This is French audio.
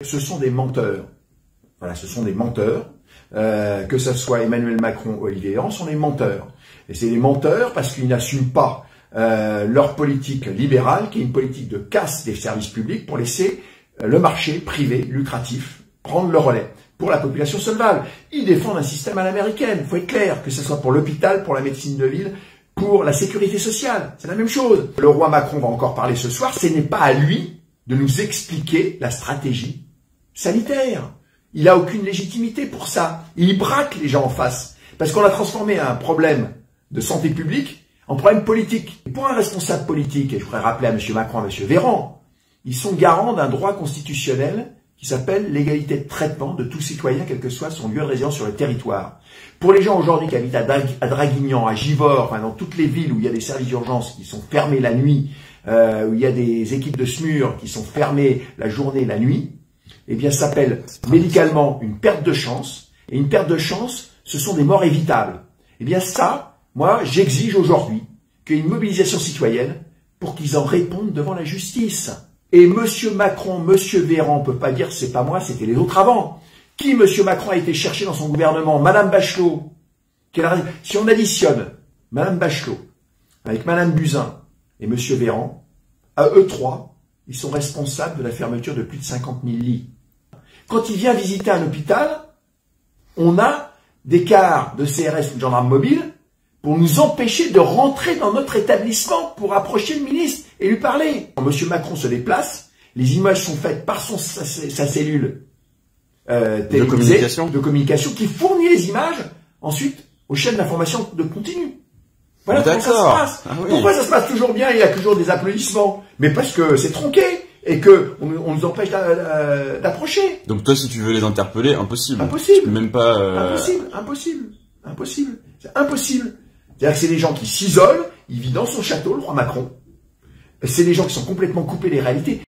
Ce sont des menteurs. Voilà, ce sont des menteurs. Que ce soit Emmanuel Macron ou Olivier Véran, sont des menteurs. Et c'est des menteurs parce qu'ils n'assument pas leur politique libérale, qui est une politique de casse des services publics pour laisser le marché privé lucratif prendre le relais pour la population solvable. Ils défendent un système à l'américaine, il faut être clair, que ce soit pour l'hôpital, pour la médecine de ville, pour la sécurité sociale, c'est la même chose. Le roi Macron va encore parler ce soir, ce n'est pas à lui de nous expliquer la stratégie sanitaire. Il n'a aucune légitimité pour ça. Il braque les gens en face. Parce qu'on a transformé un problème de santé publique en problème politique. Et pour un responsable politique, et je voudrais rappeler à M. Macron, à M. Véran, ils sont garants d'un droit constitutionnel qui s'appelle l'égalité de traitement de tout citoyen, quel que soit son lieu de résidence sur le territoire. Pour les gens aujourd'hui qui habitent à Draguignan, à Givors, enfin dans toutes les villes où il y a des services d'urgence qui sont fermés la nuit, où il y a des équipes de SMUR qui sont fermées la journée et la nuit, eh bien, ça s'appelle médicalement une perte de chance. Et une perte de chance, ce sont des morts évitables. Eh bien, ça, moi, j'exige aujourd'hui qu'il y ait une mobilisation citoyenne pour qu'ils en répondent devant la justice. Et Monsieur Macron, Monsieur Véran, on peut pas dire c'est pas moi, c'était les autres avant. Qui Monsieur Macron a été chercher dans son gouvernement? Madame Bachelot. Si on additionne Madame Bachelot avec Madame Buzyn et Monsieur Véran, à eux trois, ils sont responsables de la fermeture de plus de 50 000 lits. Quand il vient visiter un hôpital, on a des cars de CRS ou de gendarmes mobiles pour nous empêcher de rentrer dans notre établissement pour approcher le ministre et lui parler. Quand M. Macron se déplace, les images sont faites par sa cellule de communication qui fournit les images ensuite aux chaînes d'information de continu. Voilà comment ça se passe. Ah oui. Pourquoi ça se passe toujours bien et il y a toujours des applaudissements? Mais parce que c'est tronqué et que on nous empêche d'approcher. Donc toi, si tu veux les interpeller, impossible. Impossible. Tu peux même pas. Impossible. C'est impossible. C'est-à-dire que c'est des gens qui s'isolent, ils vivent dans son château, le roi Macron. C'est des gens qui sont complètement coupés des réalités.